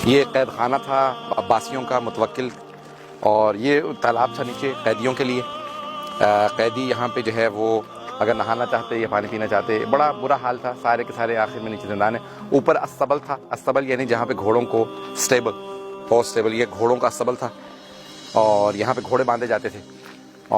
یہ قید خانہ تھا عباسیوں کا متوکل، اور یہ تالاب تھا نیچے قیدیوں کے لیے۔ قیدی یہاں پہ جو ہے وہ اگر نہانا چاہتے یا پانی پینا چاہتے، بڑا برا حال تھا، سارے کے سارے آخر میں نیچے زندان ہے۔ اوپر استبل تھا، استبل یعنی جہاں پہ گھوڑوں کو سٹیبل، ہارس سٹیبل، یہ گھوڑوں کا استبل تھا، اور یہاں پہ گھوڑے باندھے جاتے تھے،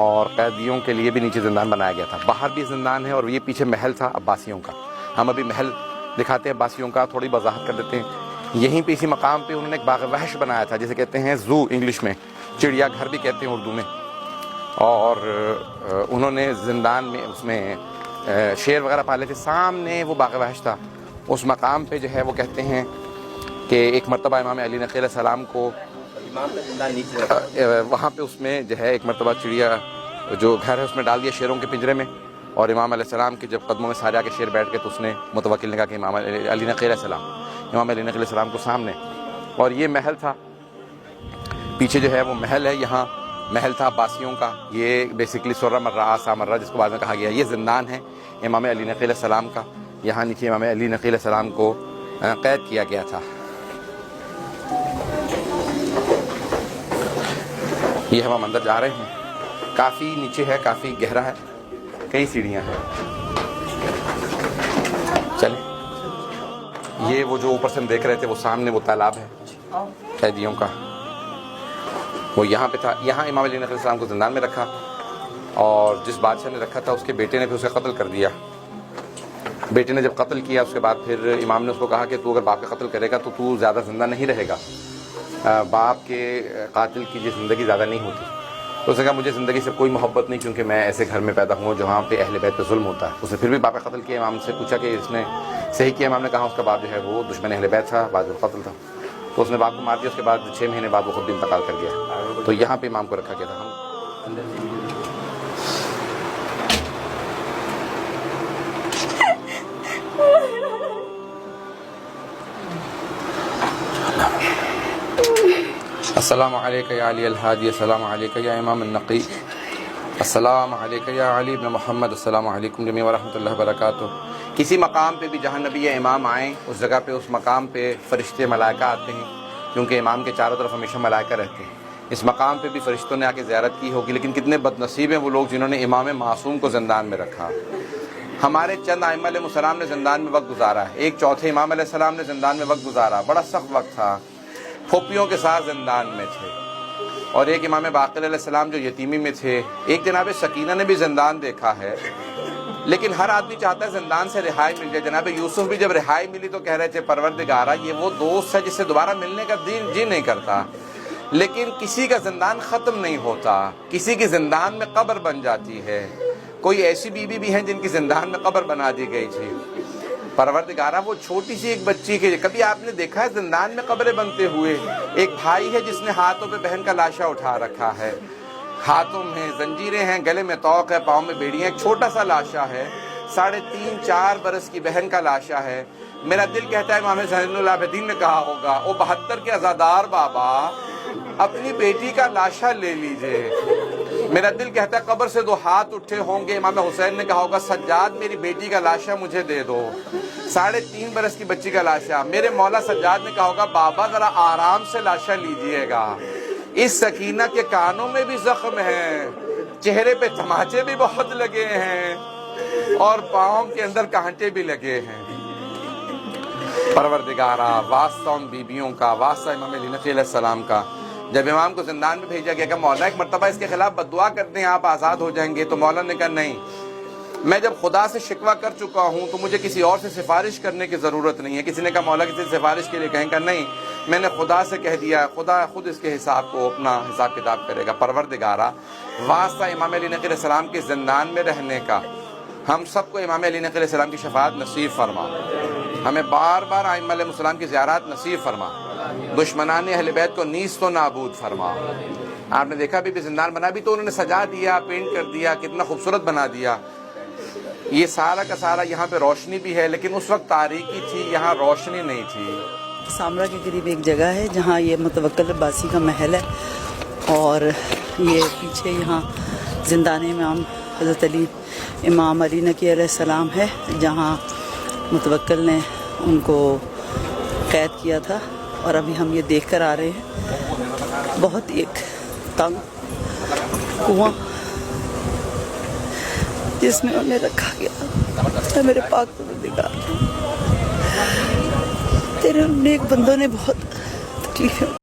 اور قیدیوں کے لیے بھی نیچے زندان بنایا گیا تھا۔ باہر بھی زندان ہے، اور یہ پیچھے محل تھا عباسیوں کا۔ ہم ابھی محل دکھاتے ہیں عباسیوں کا، تھوڑی وضاحت کر دیتے ہیں۔ یہیں پہ اسی مقام پہ انہوں نے ایک باغ وحش بنایا تھا، جسے کہتے ہیں زو انگلش میں، چڑیا گھر بھی کہتے ہیں اردو میں، اور انہوں نے زندان میں اس میں شیر وغیرہ پالے تھے۔ سامنے وہ باغ وحش تھا، اس مقام پہ جو ہے وہ کہتے ہیں کہ ایک مرتبہ امام علی نقی علیہ السلام کو وہاں پہ اس میں جو ہے ایک مرتبہ چڑیا جو گھر ہے اس میں ڈال دیا شیروں کے پنجرے میں، اور امام علیہ السلام کے جب قدموں میں سارے آ کے شیر بیٹھ گئے تو اس نے متوکل نے کہا کہ امام علی نقی علیہ السلام، امام علی نقی علیہ السلام کو سامنے، اور یہ محل تھا پیچھے جو ہے وہ محل ہے، یہاں محل تھا عباسیوں کا۔ یہ بیسکلی سرہ مرہ سامرہ جس کو بعد میں کہا گیا، یہ زندان ہے امام علی نقی علیہ السلام کا۔ یہاں نیچے امام علی نقی علیہ السلام کو قید کیا گیا تھا۔ یہ ہم اندر جا رہے ہیں، کافی نیچے ہے، کافی گہرا ہے، کئی سیڑھیاں ہیں۔ چلیں، یہ وہ جو اوپر سے ہم دیکھ رہے تھے وہ سامنے وہ تالاب ہے قیدیوں کا، وہ یہاں پہ تھا۔ یہاں امام علی نقی علیہ السلام کو زندان میں رکھا، اور جس بادشاہ نے رکھا تھا اس کے بیٹے نے پھر اسے قتل کر دیا۔ بیٹے نے جب قتل کیا اس کے بعد پھر امام نے اس کو کہا کہ تو اگر باپ کا قتل کرے گا تو تو زیادہ زندہ نہیں رہے گا، باپ کے قاتل کی زندگی زیادہ نہیں ہوتی۔ تو اس نے کہا مجھے زندگی سے کوئی محبت نہیں، کیونکہ میں ایسے گھر میں پیدا ہوں جہاں پہ اہل بیت پہ ظلم ہوتا ہے۔ اس نے پھر بھی باپ کا قتل کیا۔ امام سے پوچھا کہ اس نے صحیح کیا؟ امام نے کہا اس کا باپ جو ہے وہ دشمن اہل بیت تھا، بعد میں قتل تھا، تو اس نے باپ کو مار دیا۔ اس کے بعد 6 مہینے بعد وہ خود بھی انتقال کر گیا، تو یہاں پہ امام کو رکھا گیا تھا۔ السلام علیکہ یا علی الحادی، السلام علیکہ یا امام النقی، السلام علیکہ یا علی ابن محمد، السلام علیکم جمیع ورحمۃ اللہ وبرکاتہ۔ کسی مقام پہ بھی جہاں نبی یا امام آئیں اس جگہ پہ اس مقام پہ فرشتے ملائکہ آتے ہیں، کیونکہ امام کے چاروں طرف ہمیشہ ملائکہ رہتے ہیں۔ اس مقام پہ بھی فرشتوں نے آ کے زیارت کی ہوگی، لیکن کتنے بد نصیب ہیں وہ لوگ جنہوں نے امام معصوم کو زندان میں رکھا۔ ہمارے چند ائمہ علیہ السلام نے زندان میں وقت گزارا ہے۔ ایک چوتھے امام علیہ السلام نے زندان میں وقت گزارا، بڑا سخت وقت تھا، پھوپھیوں کے ساتھ زندان میں تھے۔ اور ایک امام باقر علیہ السلام جو یتیمی میں تھے۔ ایک جناب سکینہ نے بھی زندان دیکھا ہے، لیکن ہر آدمی چاہتا ہے زندان سے رہائی مل جائے۔ جناب یوسف بھی جب رہائی ملی تو کہہ رہے تھے پروردگارا یہ وہ دوست ہے جس سے دوبارہ ملنے کا جی نہیں کرتا، لیکن کسی کا زندان ختم نہیں ہوتا، کسی کی زندان میں قبر بن جاتی ہے۔ کوئی ایسی بیوی بھی ہیں جن کی زندان میں قبر بنا دی گئی تھی۔ پروردگارا وہ چھوٹی سی ایک بچی کے کبھی آپ نے دیکھا ہے زندان میں قبریں بنتے ہوئے؟ ایک بھائی ہے جس نے ہاتھوں پہ بہن کا لاشا اٹھا رکھا ہے، ہاتھوں میں زنجیریں ہیں، گلے میں طوق ہے، پاؤں میں بیڑیاں، ایک چھوٹا سا لاشا ہے، 3.5-4 برس کی بہن کا لاشا ہے۔ میرا دل کہتا ہے امام زین العابدین نے کہا ہوگا او 72 کے عزادار بابا اپنی بیٹی کا لاشا لے لیجئے۔ میرا دل کہتا ہے قبر سے 2 ہاتھ اٹھے ہوں گے، امام حسین نے کہا ہوگا سجاد میری بیٹی کا لاشا مجھے دے دو، 3.5 برس کی بچی کا لاشا۔ میرے مولا سجاد نے کہا ہوگا بابا ذرا آرام سے لاشا لیجئے گا۔ اس سکینہ کے کانوں میں بھی زخم ہیں، چہرے پہ تماچے بھی بہت لگے ہیں، اور پاؤں کے اندر کانٹے بھی لگے ہیں۔ پروردگارا واسطہ ان بیبیوں کا، واسطہ امام علی نقی علیہ السلام کا۔ جب امام کو زندان میں بھیجا گیا کہ مولا ایک مرتبہ اس کے خلاف بددعا کر دیں آپ آزاد ہو جائیں گے، تو مولا نے کہا نہیں، میں جب خدا سے شکوہ کر چکا ہوں تو مجھے کسی اور سے سفارش کرنے کی ضرورت نہیں ہے۔ کسی نے کہا مولا کسی سفارش کے لیے کہیں گا نہیں، میں نے خدا سے کہہ دیا، خدا خود اس کے حساب کو اپنا حساب کتاب کرے گا۔ پروردگارا واسطہ امام علی نقی علیہ السلام کے زندان میں رہنے کا، ہم سب کو امام علی نقی علیہ السلام کی شفاعت نصیب فرما، ہمیں بار بار ائمہ علیہ السلام کی زیارات نصیب فرما، دشمنان اہل بیت کو نیست و نابود فرما۔ آپ نے دیکھا بھی زندان بنا بھی تو انہوں نے سجا دیا، پینٹ کر دیا، کتنا خوبصورت بنا دیا۔ یہ سارا کا سارا یہاں پہ روشنی بھی ہے، لیکن اس وقت تاریکی تھی، یہاں روشنی نہیں تھی۔ سامرا کے قریب ایک جگہ ہے جہاں یہ متوکل عباسی کا محل ہے، اور یہ پیچھے یہاں زندان امام حضرت علی امام علی نقی علیہ السلام ہے، جہاں متوکل نے ان کو قید کیا تھا اور ابھی ہم یہ دیکھ کر آ رہے ہیں بہت ہی ایک تنگ کنواں جس میں انہیں رکھا گیا. اے میرے پاک پروردگار، تیرے نیک بندوں نے بہت تکلیفیں